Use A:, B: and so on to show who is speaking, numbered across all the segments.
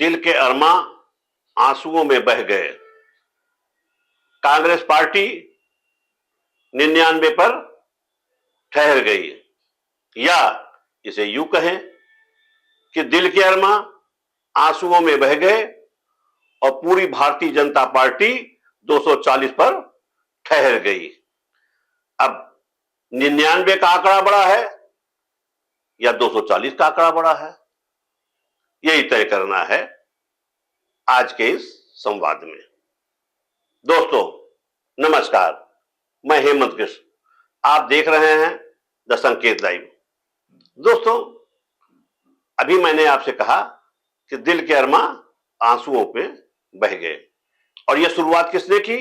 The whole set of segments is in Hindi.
A: दिल के अरमा आंसुओं में बह गए। कांग्रेस पार्टी 99 पर ठहर गई, या इसे यूं कहें कि दिल के अरमा आंसुओं में बह गए और पूरी भारतीय जनता पार्टी 240 पर ठहर गई। अब 99 का आंकड़ा बड़ा है या 240 का आंकड़ा बड़ा है, यही तय करना है आज के इस संवाद में। दोस्तों नमस्कार, मैं हेमंत कृष्ण, आप देख रहे हैं द संकेत लाइव। दोस्तों, अभी मैंने आपसे कहा कि दिल के अरमा आंसुओं पे बह गए, और यह शुरुआत किसने की?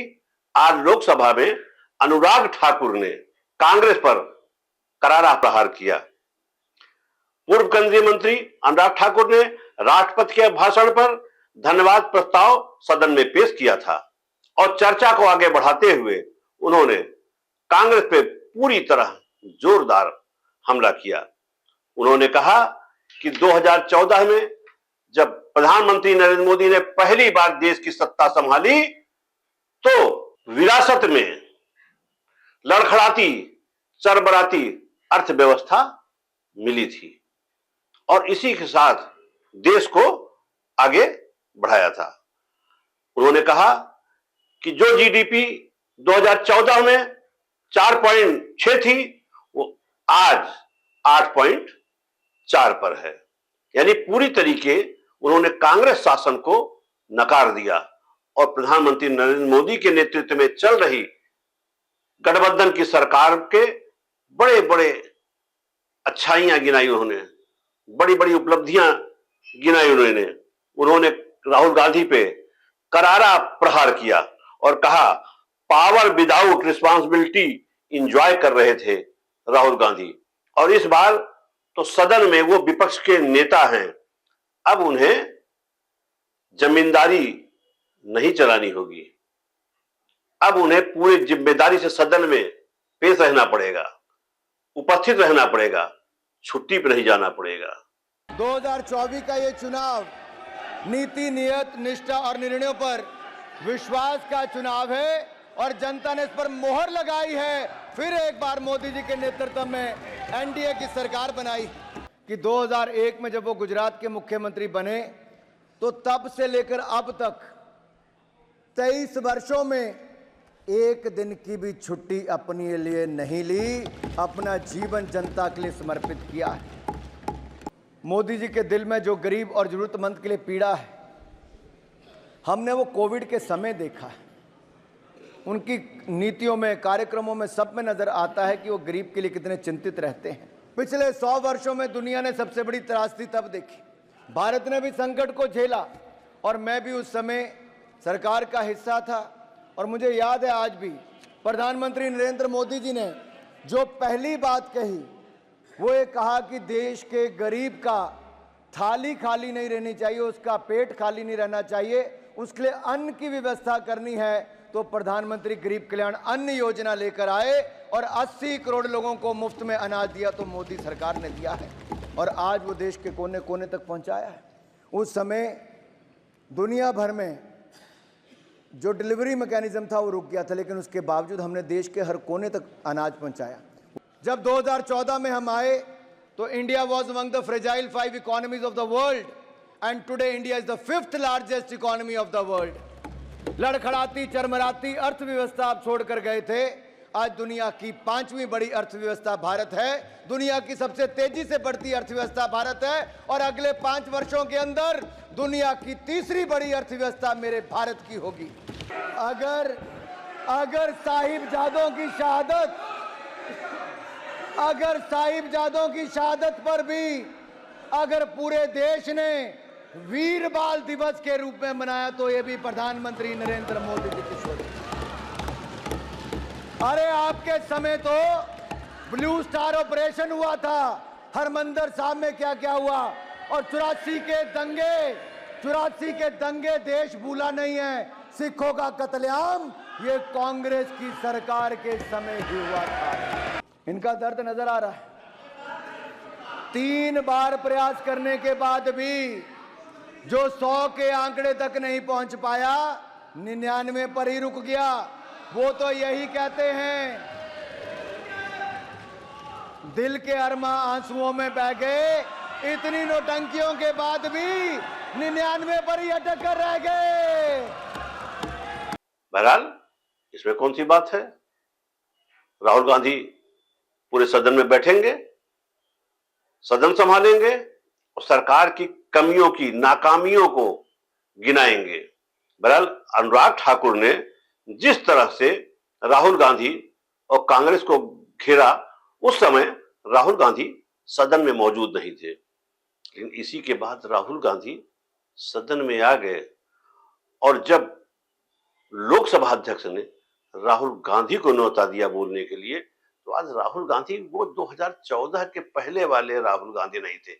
A: आज लोकसभा में अनुराग ठाकुर ने कांग्रेस पर करारा प्रहार किया। पूर्व केंद्रीय मंत्री अनुराग ठाकुर ने राष्ट्रपति के भाषण पर धन्यवाद प्रस्ताव सदन में पेश किया था, और चर्चा को आगे बढ़ाते हुए उन्होंने कांग्रेस पे पूरी तरह जोरदार हमला किया। उन्होंने कहा कि 2014 में जब प्रधानमंत्री नरेंद्र मोदी ने पहली बार देश की सत्ता संभाली तो विरासत में लड़खड़ाती चरमराती अर्थव्यवस्था मिली थी, और इसी के साथ देश को आगे बढ़ाया था। उन्होंने कहा कि जो जीडीपी 2014 में 4.6 थी, वो आज 8.4 पर है। यानी पूरी तरीके उन्होंने कांग्रेस शासन को नकार दिया और प्रधानमंत्री नरेंद्र मोदी के नेतृत्व में चल रही गठबंधन की सरकार के बड़े बड़े अच्छाइयां गिनाई उन्होंने, बड़ी बड़ी उपलब्धियां गिनाई उन्होंने राहुल गांधी पे करारा प्रहार किया और कहा पावर विदाउट रिस्पांसिबिलिटी इंजॉय कर रहे थे राहुल गांधी। और इस बार तो सदन में वो विपक्ष के नेता हैं, अब उन्हें जमींदारी नहीं चलानी होगी, अब उन्हें पूरी जिम्मेदारी से सदन में पेश रहना पड़ेगा, उपस्थित रहना पड़ेगा, छुट्टी पर नहीं जाना पड़ेगा।
B: 2024 का ये चुनाव नीति, नियत, निष्ठा और निर्णयों पर विश्वास का चुनाव है, और जनता ने इस पर मोहर लगाई है। फिर एक बार मोदी जी के नेतृत्व में एनडीए की सरकार बनाई कि 2001 में जब वो गुजरात के मुख्यमंत्री बने तो तब से लेकर अब तक 23 वर्षों में एक दिन की भी छुट्टी अपने लिए नहीं ली, अपना जीवन जनता के लिए समर्पित किया है। मोदी जी के दिल में जो गरीब और जरूरतमंद के लिए पीड़ा है, हमने वो कोविड के समय देखा है। उनकी नीतियों में, कार्यक्रमों में, सब में नजर आता है कि वो गरीब के लिए कितने चिंतित रहते हैं। पिछले 100 वर्षों में दुनिया ने सबसे बड़ी त्रासदी तब देखी, भारत ने भी संकट को झेला, और मैं भी उस समय सरकार का हिस्सा था। और मुझे याद है आज भी प्रधानमंत्री नरेंद्र मोदी जी ने जो पहली बात कही, वो ये कहा कि देश के गरीब का थाली खाली नहीं रहनी चाहिए, उसका पेट खाली नहीं रहना चाहिए, उसके लिए अन्न की व्यवस्था करनी है। तो प्रधानमंत्री गरीब कल्याण अन्न योजना लेकर आए और 80 करोड़ लोगों को मुफ्त में अनाज दिया, तो मोदी सरकार ने दिया है, और आज वो देश के कोने कोने तक पहुंचाया है। उस समय दुनिया भर में जो डिलीवरी मैकेनिज्म था वो रुक गया था, लेकिन उसके बावजूद हमने देश के हर कोने तक अनाज पहुंचाया। जब 2014 में हम आए तो India was among the fragile 5 economies of the world, and today India is the 5th largest economy of the world. लड़खड़ाती चरमराती अर्थव्यवस्था आप छोड़कर गए थे, आज दुनिया की 5वीं बड़ी अर्थव्यवस्था भारत है, दुनिया की सबसे तेजी से बढ़ती अर्थव्यवस्था भारत है, और अगले 5 वर्षों के अंदर दुनिया की 3री बड़ी अर्थव्यवस्था मेरे भारत की होगी। अगर साहिबजादों की शहादत पर भी अगर पूरे देश ने वीर बाल दिवस के रूप में मनाया, तो ये भी प्रधानमंत्री नरेंद्र मोदी जी की शोध। अरे आपके समय तो ब्लू स्टार ऑपरेशन हुआ था, हरमंदिर साहब में क्या क्या हुआ, और 84 के दंगे देश भूला नहीं है। सिखों का कत्लेआम ये कांग्रेस की सरकार के समय ही हुआ था। इनका दर्द नजर आ रहा है। 3 बार प्रयास करने के बाद भी जो 100 के आंकड़े तक नहीं पहुंच पाया, 99 पर ही रुक गया। वो तो यही कहते हैं, दिल के अरमा आंसुओं में बह गए, इतनी नौटंकियों के बाद भी 99 पर ही अटक कर रह गए।
A: बहरहाल इसमें कौन सी बात है? राहुल गांधी पूरे सदन में बैठेंगे, सदन संभालेंगे और सरकार की कमियों की, नाकामियों को गिनाएंगे। बहरहाल अनुराग ठाकुर ने जिस तरह से राहुल गांधी और कांग्रेस को घेरा, उस समय राहुल गांधी सदन में मौजूद नहीं थे, लेकिन इसी के बाद राहुल गांधी सदन में आ गए और जब लोकसभा अध्यक्ष ने राहुल गांधी को न्योता दिया बोलने के लिए, तो आज राहुल गांधी वो 2014 के पहले वाले राहुल गांधी नहीं थे,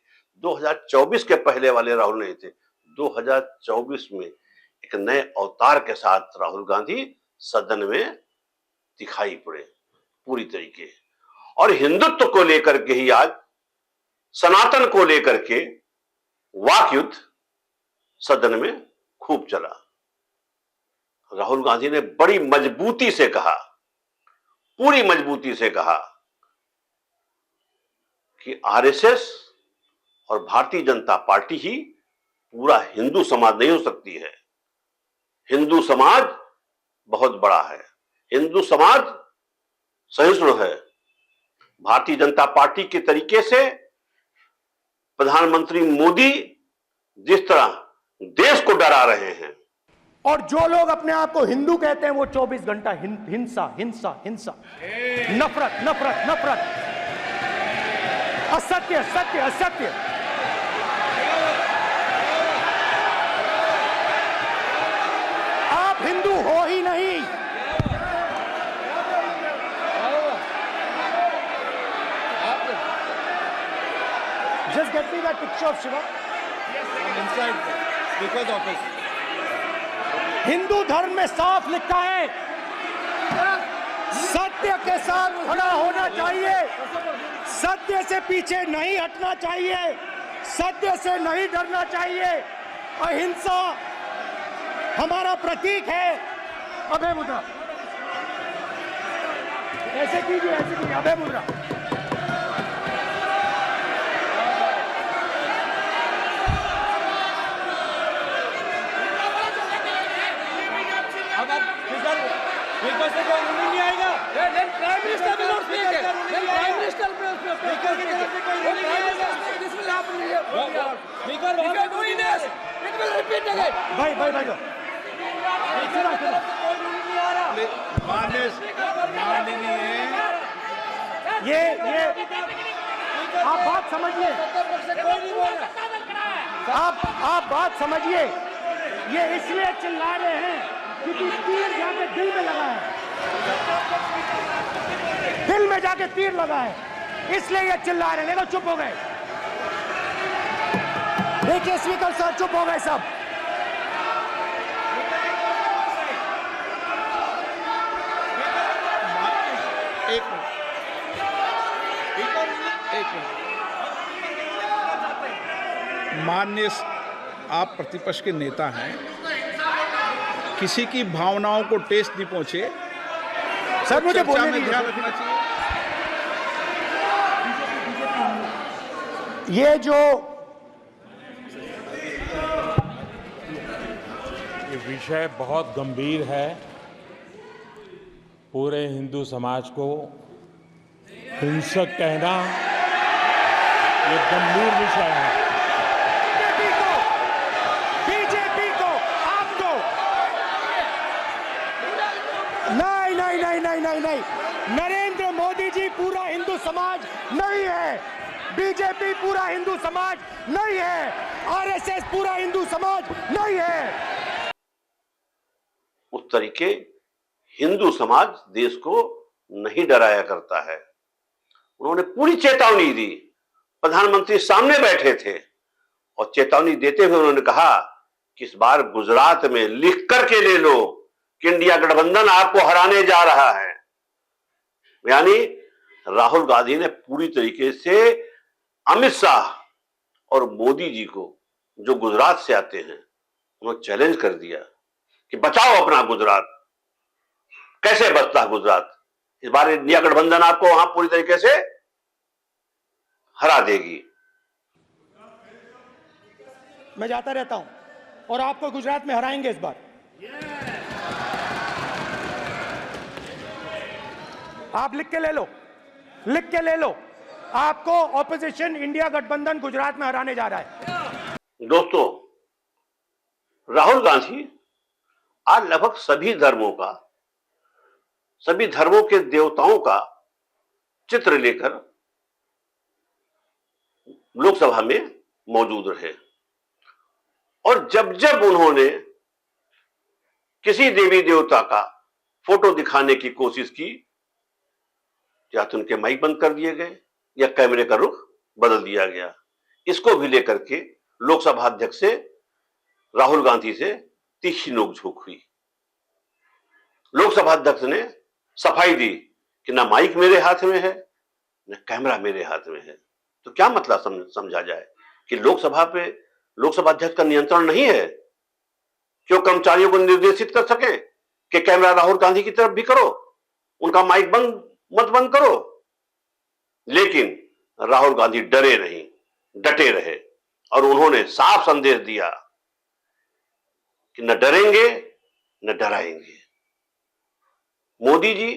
A: 2024 के पहले वाले राहुल नहीं थे। 2024 में एक नए अवतार के साथ राहुल गांधी सदन में दिखाई पड़े पूरी तरीके, और हिंदुत्व को लेकर के ही आज, सनातन को लेकर के वाक युद्ध सदन में खूब चला। राहुल गांधी ने बड़ी मजबूती से कहा, पूरी मजबूती से कहा कि आरएसएस और भारतीय जनता पार्टी ही पूरा हिंदू समाज नहीं हो सकती है। हिंदू समाज बहुत बड़ा है, हिंदू समाज सहिष्णु है। भारतीय जनता पार्टी के तरीके से प्रधानमंत्री मोदी जिस तरह देश को डरा रहे हैं,
C: और जो लोग अपने आप को हिंदू कहते हैं वो 24 घंटा हिंसा हिंसा हिंसा, नफरत नफरत नफरत, असत्य सत्य असत्य। आप हिंदू हो ही नहीं। Just get me that picture of Shiva.
B: Inside Speaker's office.
C: Hindu धर्म में साफ लिखा है, सत्य के साथ खड़ा होना चाहिए, सत्य से पीछे नहीं हटना चाहिए, सत्य से नहीं डरना चाहिए। अहिंसा हमारा प्रतीक है। अभय मुद्रा, ऐसे कीजिए, अभय मुद्रा।
D: नहीं आएगा। प्राइम मिनिस्टर भी नोट किए, प्राइम मिनिस्टर पे स्पीकर की तरफ से कोई नहीं आएगा। This will happen here. Speaker we doing this, it will repeat again.
C: भाई भाई भाई
D: स्पीकर की तरफ से कोई रूल नहीं आ रहा।
B: माननीय
C: ये आप बात समझिए,
D: कोई नहीं बोल रहा।
C: आप बात समझिए। ये इसलिए चिल्ला रहे हैं क्योंकि तीर जाके दिल में लगा है, दिल में जाके तीर लगा है, इसलिए ये चिल्ला रहे हैं। देखो चुप हो गए, देखिए स्पीकर साहब चुप हो गए सब।
E: माननीय आप प्रतिपक्ष के नेता हैं, किसी की भावनाओं को ठेस नहीं पहुंचे,
C: सर मुझे
E: चर्चा
C: बोलने
E: में
C: दीजिए।
E: ध्यान रखना चाहिए।
C: ये जो
F: ये विषय बहुत गंभीर है, पूरे हिंदू समाज को हिंसक कहना ये गंभीर विषय है।
C: बीजेपी को आपको नहीं, नरेंद्र मोदी जी पूरा हिंदू समाज नहीं है, बीजेपी पूरा हिंदू समाज नहीं है, आरएसएस पूरा हिंदू समाज नहीं है।
A: उस तरीके हिंदू समाज देश को नहीं डराया करता है। उन्होंने पूरी चेतावनी दी, प्रधानमंत्री सामने बैठे थे और चेतावनी देते हुए उन्होंने कहा कि इस बार गुजरात में लिख करके ले लो कि इंडिया गठबंधन आपको हराने जा रहा है। यानी राहुल गांधी ने पूरी तरीके से अमित शाह और मोदी जी को जो गुजरात से आते हैं उन्होंने चैलेंज कर दिया कि बचाओ अपना गुजरात। कैसे बचता है गुजरात? इस बार इंडिया गठबंधन आपको वहां पूरी तरीके से हरा देगी।
C: मैं जाता रहता हूं और आपको गुजरात में हराएंगे इस बार। आप लिख के ले लो, लिख के ले लो, आपको ऑपोजिशन इंडिया गठबंधन गुजरात में हराने जा रहा है।
A: दोस्तों, राहुल गांधी आज लगभग सभी धर्मों के देवताओं का चित्र लेकर लोकसभा में मौजूद रहे और जब जब उन्होंने किसी देवी देवता का फोटो दिखाने की कोशिश की, या तो उनके माइक बंद कर दिए गए या कैमरे का रुख बदल दिया गया। इसको भी लेकर के लोकसभा अध्यक्ष से राहुल गांधी से तीखी नोकझोंक हुई। लोकसभा अध्यक्ष ने सफाई दी कि ना माइक मेरे हाथ में है न कैमरा मेरे हाथ में है। तो क्या मतलब समझा जाए कि लोकसभा अध्यक्ष का नियंत्रण नहीं है? क्यों कर्मचारियों को निर्देशित कर सके कि कैमरा राहुल गांधी की तरफ भी करो, उनका माइक मत बंद करो। लेकिन राहुल गांधी डरे नहीं, डटे रहे और उन्होंने साफ संदेश दिया कि न डरेंगे न डराएंगे। मोदी जी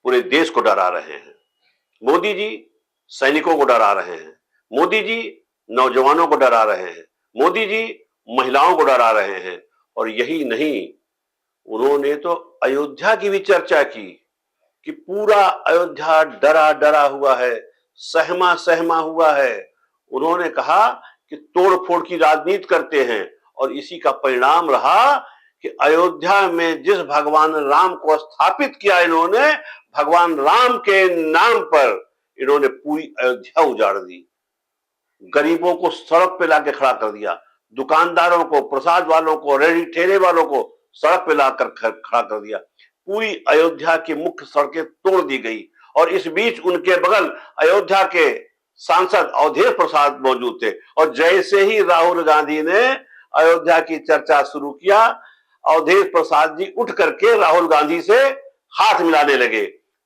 A: पूरे देश को डरा रहे हैं, मोदी जी सैनिकों को डरा रहे हैं, मोदी जी नौजवानों को डरा रहे हैं, मोदी जी महिलाओं को डरा रहे हैं। और यही नहीं, उन्होंने तो अयोध्या की भी चर्चा की कि पूरा अयोध्या डरा डरा हुआ है, सहमा सहमा हुआ है। उन्होंने कहा कि तोड़फोड़ की राजनीति करते हैं और इसी का परिणाम रहा कि अयोध्या में जिस भगवान राम को स्थापित किया इन्होंने, भगवान राम के नाम पर इन्होंने पूरी अयोध्या उजाड़ दी। गरीबों को सड़क पे लाके खड़ा कर दिया, दुकानदारों को, प्रसाद वालों को, रेहड़ी ठेले वालों को सड़क पे लाकर खड़ा कर दिया। पूरी अयोध्या की मुख्य सड़कें तोड़ दी गई और इस बीच उनके बगल अयोध्या के सांसद अवधेश प्रसाद मौजूद थे। और जैसे ही राहुल गांधी ने अयोध्या की चर्चा शुरू किया, अवधेश प्रसाद जी उठ करके राहुल गांधी से हाथ मिलाने लगे।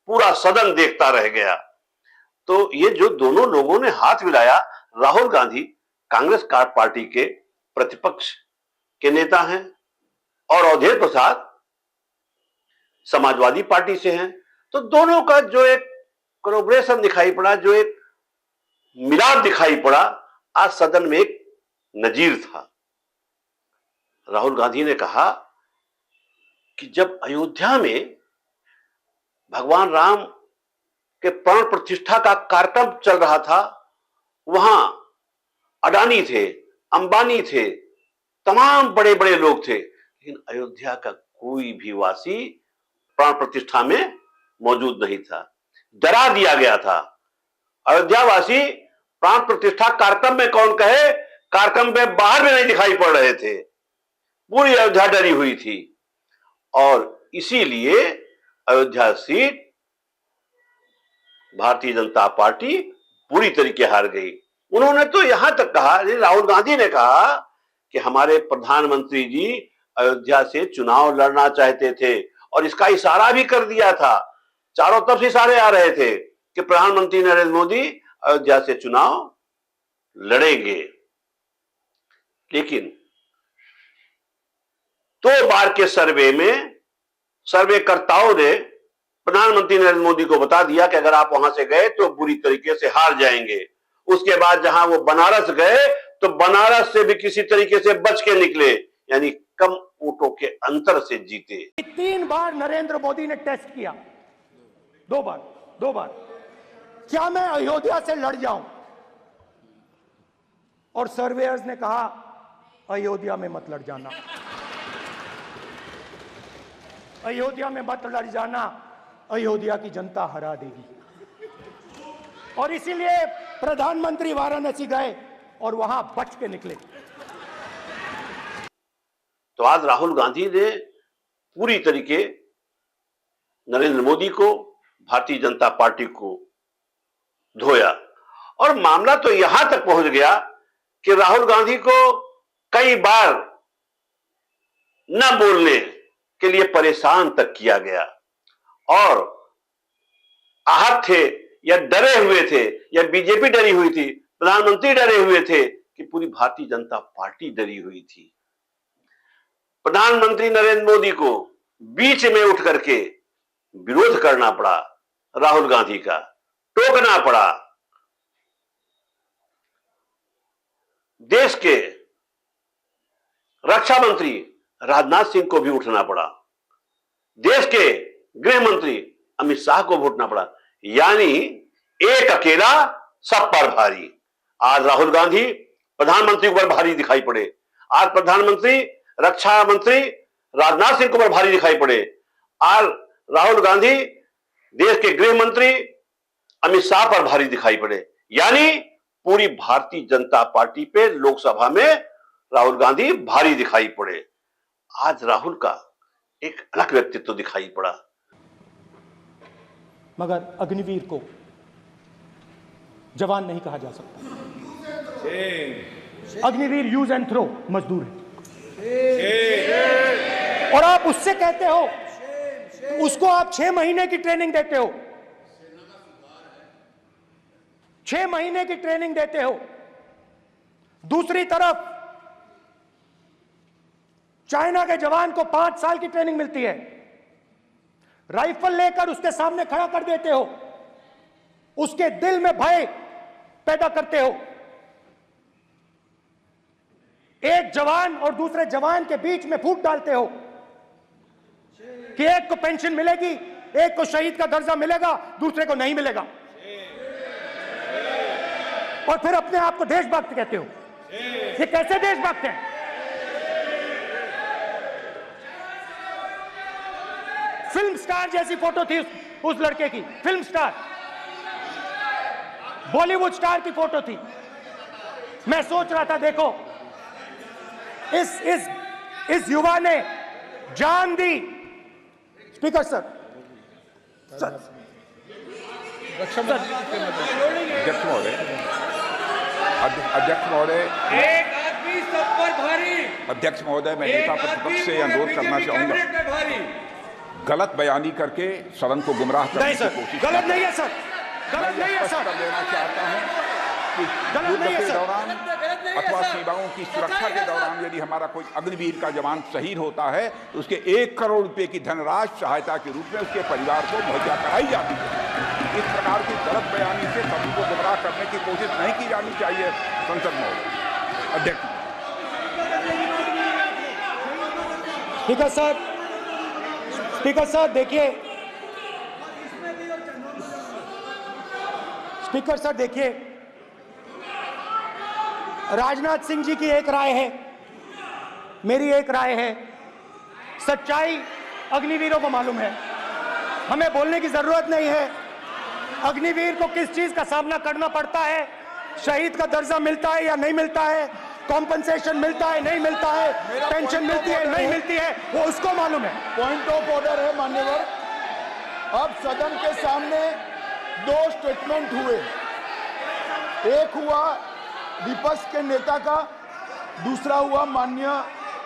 A: पूरा सदन देखता रह गया। तो ये जो दोनों लोगों ने हाथ मिलाया, राहुल गांधी कांग्रेस पार्टी के प्रतिपक्ष के नेता हैं और अवधेश प्रसाद समाजवादी पार्टी से हैं। तो दोनों का जो एक कोलैबोरेशन दिखाई पड़ा, जो एक मिलाप दिखाई पड़ा, आज सदन में एक नजीर था। राहुल गांधी ने कहा कि जब अयोध्या में भगवान राम के प्राण प्रतिष्ठा का कार्यक्रम चल रहा था, वहां अडानी थे, अंबानी थे, तमाम बड़े बड़े लोग थे, लेकिन अयोध्या का कोई भी वासी प्राण प्रतिष्ठा में मौजूद नहीं था। डरा दिया गया था। अयोध्यावासी प्राण प्रतिष्ठा कार्यक्रम में कौन कहे, कार्यक्रम में बाहर में नहीं दिखाई पड़ रहे थे। पूरी अयोध्या डरी हुई थी और इसीलिए अयोध्या सीट भारतीय जनता पार्टी पूरी तरीके हार गई। उन्होंने तो यहां तक कहा, राहुल गांधी ने कहा कि हमारे प्रधानमंत्री जी अयोध्या से चुनाव लड़ना चाहते थे और इसका इशारा भी कर दिया था। चारों तरफ से इशारे आ रहे थे कि प्रधानमंत्री नरेंद्र मोदी अयोध्या से चुनाव लड़ेंगे। लेकिन 2 बार के सर्वे में सर्वेकर्ताओं ने प्रधानमंत्री नरेंद्र मोदी को बता दिया कि अगर आप वहां से गए तो बुरी तरीके से हार जाएंगे। उसके बाद जहां वो बनारस गए तो बनारस से भी किसी तरीके से बच के निकले, यानी कम वोटों के अंतर से जीते।
C: 3 बार नरेंद्र मोदी ने टेस्ट किया, 2 बार क्या मैं अयोध्या से लड़ जाऊं, और सर्वेयर्स ने कहा अयोध्या में मत लड़ जाना, अयोध्या में मत लड़ जाना, अयोध्या की जनता हरा देगी। और इसीलिए प्रधानमंत्री वाराणसी गए और वहां बच के निकले।
A: तो आज राहुल गांधी ने पूरी तरीके नरेंद्र मोदी को, भारतीय जनता पार्टी को धोया और मामला तो यहां तक पहुंच गया कि राहुल गांधी को कई बार न बोलने के लिए परेशान तक किया गया और आहत थे या डरे हुए थे या बीजेपी डरी हुई थी, प्रधानमंत्री डरे हुए थे कि पूरी भारतीय जनता पार्टी डरी हुई थी। प्रधानमंत्री नरेंद्र मोदी को बीच में उठ करके विरोध करना पड़ा, राहुल गांधी का टोकना पड़ा। देश के रक्षा मंत्री राजनाथ सिंह को भी उठना पड़ा, देश के गृह मंत्री अमित शाह को भी उठना पड़ा, यानी एक अकेला सब पर भारी। आज राहुल गांधी प्रधानमंत्री पर भारी दिखाई पड़े, आज प्रधानमंत्री रक्षा मंत्री राजनाथ सिंह पर भारी दिखाई पड़े, आज राहुल गांधी देश के गृह मंत्री अमित शाह पर भारी दिखाई पड़े, यानी पूरी भारतीय जनता पार्टी पे लोकसभा में राहुल गांधी भारी दिखाई पड़े। आज राहुल का एक अलग व्यक्तित्व दिखाई पड़ा।
C: मगर अग्निवीर को जवान नहीं कहा जा सकता। अग्निवीर यूज एंड थ्रो मजदूर है, और आप उससे कहते हो, उसको आप 6 महीने की ट्रेनिंग देते हो, 6 महीने की ट्रेनिंग देते हो। दूसरी तरफ चाइना के जवान को 5 साल की ट्रेनिंग मिलती है, राइफल लेकर उसके सामने खड़ा कर देते हो, उसके दिल में भय पैदा करते हो। एक जवान और दूसरे जवान के बीच में फूट डालते हो कि एक को पेंशन मिलेगी, एक को शहीद का दर्जा मिलेगा, दूसरे को नहीं मिलेगा, और फिर अपने आप को देशभक्त कहते हो। ये कैसे देशभक्त हैं? फिल्म स्टार जैसी फोटो थी उस लड़के की, फिल्म स्टार, बॉलीवुड स्टार की फोटो थी। मैं सोच रहा था, देखो इस युवा ने जान दी। स्पीकर सर,
G: अध्यक्ष महोदय, अध्यक्ष महोदय,
D: एक आदमी सब पर भारी।
G: अध्यक्ष महोदय, मैं नेता प्रतिपक्ष से अनुरोध करना चाहूंगा, गलत बयानी करके सदन को गुमराह करने की कोशिश
C: गलत नहीं है सर, गलत नहीं है सर,
G: कर देना चाहता हूं कि युद्ध के दौरान अथवा सीमाओं की सुरक्षा के दौरान यदि हमारा कोई अग्निवीर का जवान शहीद होता है तो उसके 1 करोड़ रुपए की धनराशि सहायता के रूप में उसके परिवार को मुहैया कराई जाती है। इस प्रकार की गलत बयानी से सभी को गुमराह करने की कोशिश नहीं की जानी चाहिए। संसद महोदय, अध्यक्ष।
C: स्पीकर सर, स्पीकर सर देखिए, स्पीकर सर देखिए, राजनाथ सिंह जी की एक राय है, मेरी एक राय है। सच्चाई अग्निवीरों को मालूम है, हमें बोलने की जरूरत नहीं है। अग्निवीर को किस चीज का सामना करना पड़ता है, शहीद का दर्जा मिलता है या नहीं मिलता है, कॉम्पनसेशन मिलता है नहीं मिलता है, पेंशन मिलती है नहीं मिलती है, वो उसको मालूम है।
B: पॉइंट ऑफ ऑर्डर है मान्यवर। अब सदन के सामने 2 स्टेटमेंट हुए, एक हुआ विपक्ष के नेता का, दूसरा हुआ माननीय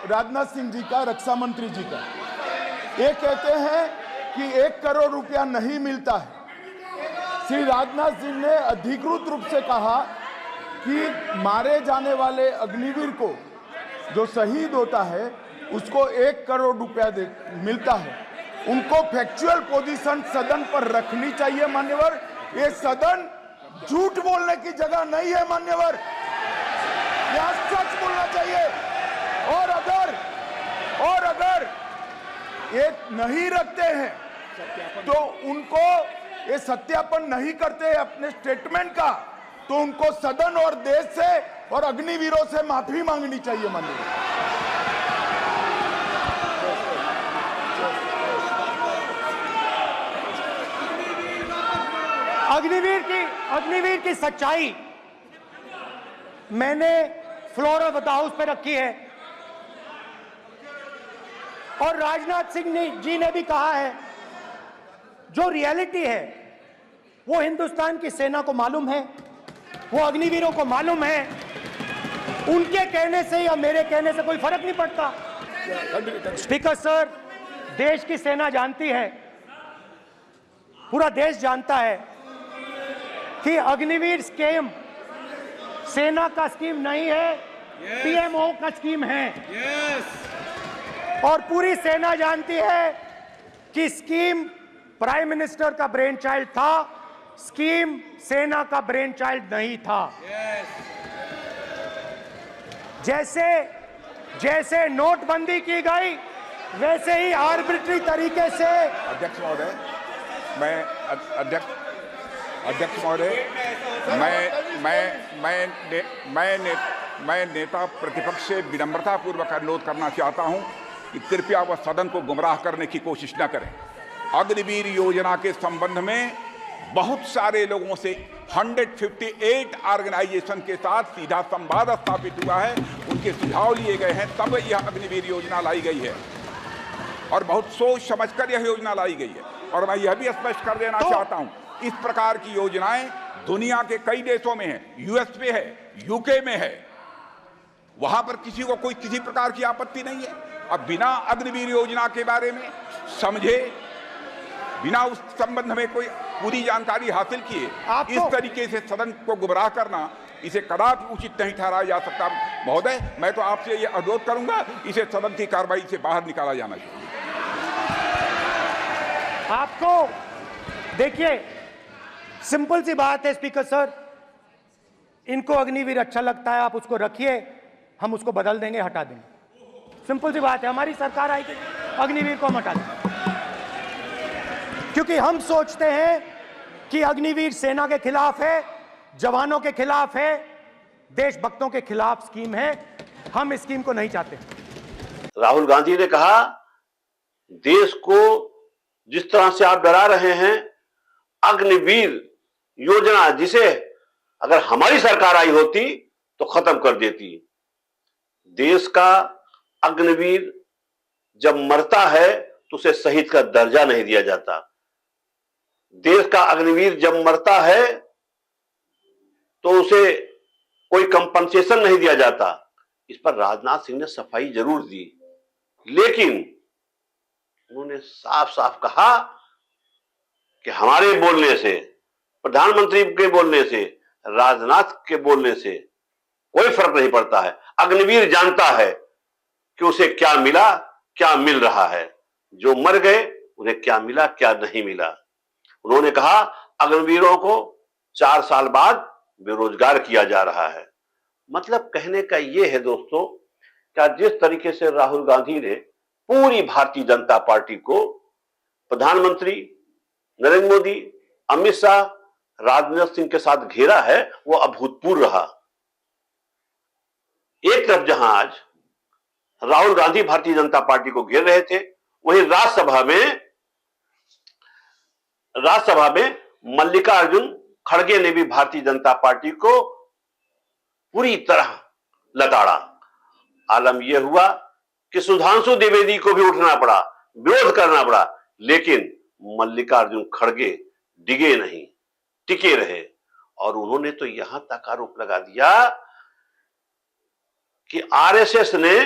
B: राजनाथ सिंह जी का, रक्षा मंत्री जी का। ये कहते हैं कि 1 करोड़ रुपया नहीं मिलता है। श्री राजनाथ सिंह ने अधिकृत रूप से कहा कि मारे जाने वाले अग्निवीर को जो शहीद होता है उसको 1 करोड़ रुपया मिलता है। उनको फैक्चुअल पोजीशन सदन पर रखनी चाहिए मान्यवर। ये सदन झूठ बोलने की जगह नहीं है मान्यवर, यहाँ सच बोलना चाहिए। और अगर ये नहीं रखते हैं तो उनको ये सत्यापन नहीं करते अपने स्टेटमेंट का, तो उनको सदन और देश से और अग्निवीरों से माफी मांगनी चाहिए माननीय।
C: अग्निवीर की सच्चाई मैंने फ्लोर ऑफ द हाउस पे रखी है, और राजनाथ सिंह जी ने भी कहा है। जो रियलिटी है वो हिंदुस्तान की सेना को मालूम है, वो अग्निवीरों को मालूम है। उनके कहने से या मेरे कहने से कोई फर्क नहीं पड़ता। स्पीकर सर, देश की सेना जानती है, पूरा देश जानता है कि अग्निवीर स्कीम सेना का स्कीम नहीं है, पीएमओ का स्कीम है। और पूरी सेना जानती है कि स्कीम प्राइम मिनिस्टर का ब्रेन चाइल्ड था, स्कीम सेना का ब्रेन चाइल्ड नहीं था। जैसे नोटबंदी की गई वैसे ही आर्बिट्री तरीके से।
G: अध्यक्ष महोदय, अध्यक्ष महोदय, मैं नेता प्रतिपक्ष से विनम्रता पूर्वक अनुरोध करना चाहता हूं कि कृपया वह सदन को गुमराह करने की कोशिश न करें। अग्निवीर योजना के संबंध में बहुत सारे लोगों से 158 ऑर्गेनाइजेशन के साथ सीधा संवाद स्थापित हुआ है, उनके सुझाव लिए गए हैं, तब यह अग्निवीर योजना लाई गई है और बहुत सोच समझकर यह योजना लाई गई है। और मैं यह भी स्पष्ट कर देना चाहता हूं, इस प्रकार की योजनाएं दुनिया के कई देशों में है, यूएस में है, यूके में है, वहां पर किसी को कोई किसी प्रकार की आपत्ति नहीं है। अब बिना अग्निवीर योजना के बारे में समझे, बिना उस संबंध में कोई पूरी जानकारी हासिल किए इस तरीके से सदन को गुमराह करना, इसे कदापि उचित नहीं ठहराया जा सकता। महोदय, मैं तो आपसे यह अनुरोध करूंगा, इसे सदन की कार्रवाई से बाहर निकाला जाना चाहिए।
C: आपको देखिए, सिंपल सी बात है स्पीकर सर, इनको अग्निवीर अच्छा लगता है, आप उसको रखिए, हम उसको बदल देंगे, हटा देंगे। सिंपल सी बात है, हमारी सरकार आएगी, अग्निवीर को हम हटा देंगे, क्योंकि हम सोचते हैं कि अग्निवीर सेना के खिलाफ है, जवानों के खिलाफ है, देशभक्तों के खिलाफ स्कीम है। हम इस स्कीम को नहीं चाहते।
A: राहुल गांधी ने कहा, देश को जिस तरह से आप डरा रहे हैं, अग्निवीर योजना जिसे अगर हमारी सरकार आई होती तो खत्म कर देती। देश का अग्निवीर जब मरता है तो उसे शहीद का दर्जा नहीं दिया जाता। देश का अग्निवीर जब मरता है तो उसे कोई कंपनसेशन नहीं दिया जाता। इस पर राजनाथ सिंह ने सफाई जरूर दी, लेकिन उन्होंने साफ साफ कहा कि हमारे बोलने से, प्रधानमंत्री के बोलने से, राजनाथ के बोलने से कोई फर्क नहीं पड़ता है। अग्निवीर जानता है कि उसे क्या मिला, क्या मिल रहा है। जो मर गए उन्हें क्या मिला, क्या नहीं मिला। उन्होंने कहा, अग्निवीरों को 4 साल बाद बेरोजगार किया जा रहा है। मतलब कहने का यह है दोस्तों, क्या जिस तरीके से राहुल गांधी ने पूरी भारतीय जनता पार्टी को, प्रधानमंत्री नरेंद्र मोदी, अमित शाह, राजनाथ सिंह के साथ घेरा है, वो अभूतपूर्व रहा। एक तरफ जहां आज राहुल गांधी भारतीय जनता पार्टी को घेर रहे थे, वहीं राज्यसभा में मल्लिकार्जुन खड़गे ने भी भारतीय जनता पार्टी को पूरी तरह लताड़ा। आलम यह हुआ कि सुधांशु द्विवेदी को भी उठना पड़ा, विरोध करना पड़ा, लेकिन मल्लिकार्जुन खड़गे डिगे नहीं, टिके रहे। और उन्होंने तो यहां तक आरोप लगा दिया कि आरएसएस ने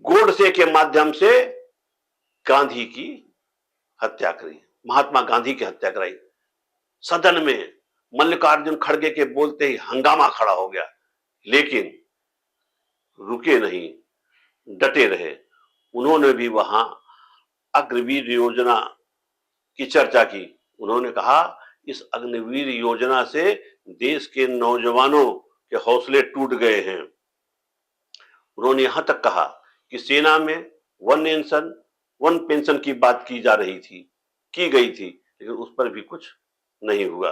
A: गोडसे के माध्यम से गांधी की हत्या करी, महात्मा गांधी की हत्या कराई। सदन में मल्लिकार्जुन खड़गे के बोलते ही हंगामा खड़ा हो गया, लेकिन रुके नहीं, डटे रहे। उन्होंने भी वहां अग्निवीर योजना की चर्चा की। उन्होंने कहा, इस अग्निवीर योजना से देश के नौजवानों के हौसले टूट गए हैं। उन्होंने यहां तक कहा कि सेना में वन नेशन वन पेंशन की बात की गई थी, लेकिन उस पर भी कुछ नहीं हुआ।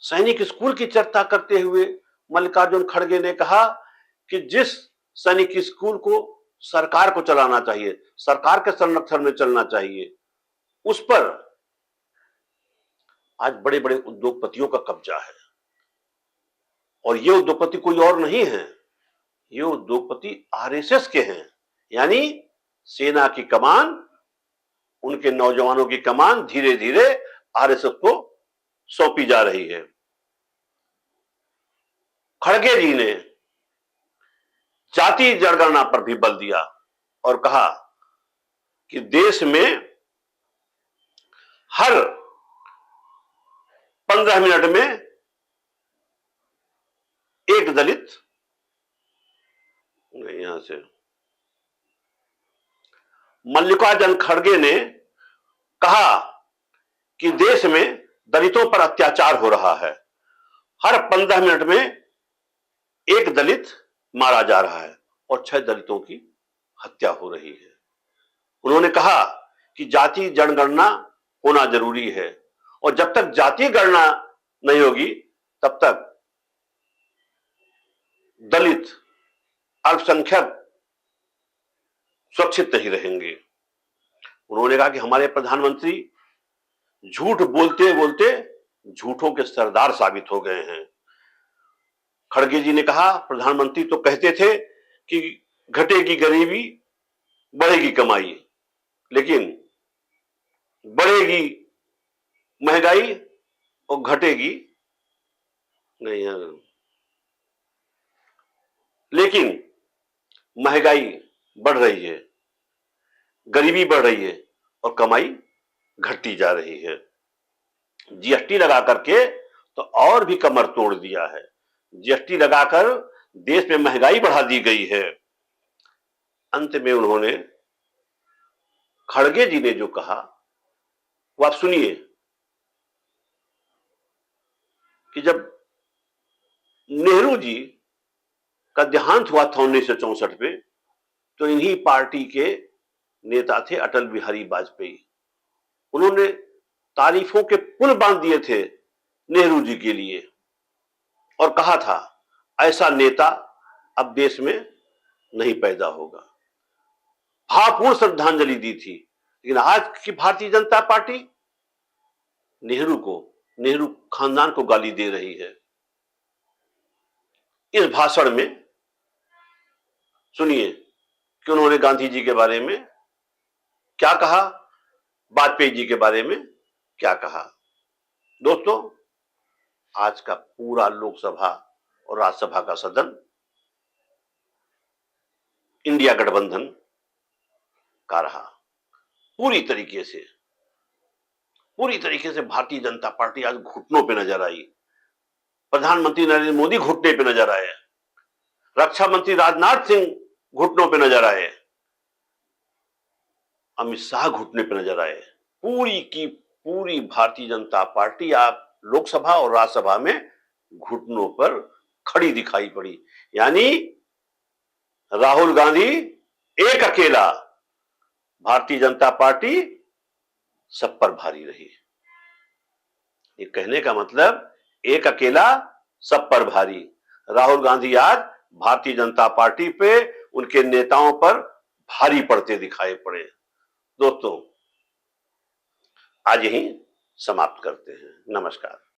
A: सैनिक स्कूल की चर्चा करते हुए मल्लिकार्जुन खड़गे ने कहा कि जिस सैनिक स्कूल को सरकार को चलाना चाहिए, सरकार के संरक्षण में चलना चाहिए, उस पर आज बड़े बड़े उद्योगपतियों का कब्जा है। और ये उद्योगपति कोई और नहीं है, ये उद्योगपति आरएसएस के हैं। यानी सेना की कमान, उनके नौजवानों की कमान धीरे धीरे आरएसएस को सौंपी जा रही है। खड़गे जी ने जाति जनगणना पर भी बल दिया और कहा कि देश में हर 15 मिनट में एक दलित, यहां से मल्लिकार्जुन खड़गे ने कहा कि देश में दलितों पर अत्याचार हो रहा है, हर 15 मिनट में एक दलित मारा जा रहा है और 6 दलितों की हत्या हो रही है। उन्होंने कहा कि जाति जनगणना होना जरूरी है और जब तक जाति गणना नहीं होगी तब तक दलित, अल्पसंख्यक सुरक्षित नहीं रहेंगे। उन्होंने कहा कि हमारे प्रधानमंत्री झूठ बोलते बोलते झूठों के सरदार साबित हो गए हैं। खड़गे जी ने कहा, प्रधानमंत्री तो कहते थे कि घटेगी गरीबी, बढ़ेगी कमाई, लेकिन बढ़ेगी महंगाई और घटेगी नहीं, लेकिन महंगाई बढ़ रही है, गरीबी बढ़ रही है और कमाई घटती जा रही है। जीएसटी लगा करके तो और भी कमर तोड़ दिया है। जीएसटी लगाकर देश में महंगाई बढ़ा दी गई है। अंत में उन्होंने, खड़गे जी ने जो कहा वो आप सुनिए कि जब नेहरू जी का देहांत हुआ था 1964 में, तो इन्हीं पार्टी के नेता थे अटल बिहारी वाजपेयी। उन्होंने तारीफों के पुल बांध दिए थे नेहरू जी के लिए और कहा था ऐसा नेता अब देश में नहीं पैदा होगा। भावपूर्ण श्रद्धांजलि दी थी। लेकिन आज की भारतीय जनता पार्टी नेहरू खानदान को गाली दे रही है। इस भाषण में सुनिए कि उन्होंने गांधी जी के बारे में क्या कहा, वाजपेयी जी के बारे में क्या कहा। दोस्तों, आज का पूरा लोकसभा और राज्यसभा का सदन इंडिया गठबंधन का रहा। पूरी तरीके से भारतीय जनता पार्टी आज घुटनों पे नजर आई। प्रधानमंत्री नरेंद्र मोदी घुटने पे नजर आए, रक्षा मंत्री राजनाथ सिंह घुटनों पे नजर आए, अमित शाह घुटने पे नजर आए। पूरी की पूरी भारतीय जनता पार्टी आप लोकसभा और राज्यसभा में घुटनों पर खड़ी दिखाई पड़ी। यानी राहुल गांधी एक अकेला, भारतीय जनता पार्टी सब पर भारी रही। ये कहने का मतलब एक अकेला सब पर भारी। राहुल गांधी आज भारतीय जनता पार्टी पे, उनके नेताओं पर भारी पड़ते दिखाई पड़े। दोस्तों, आज यहीं समाप्त करते हैं। नमस्कार।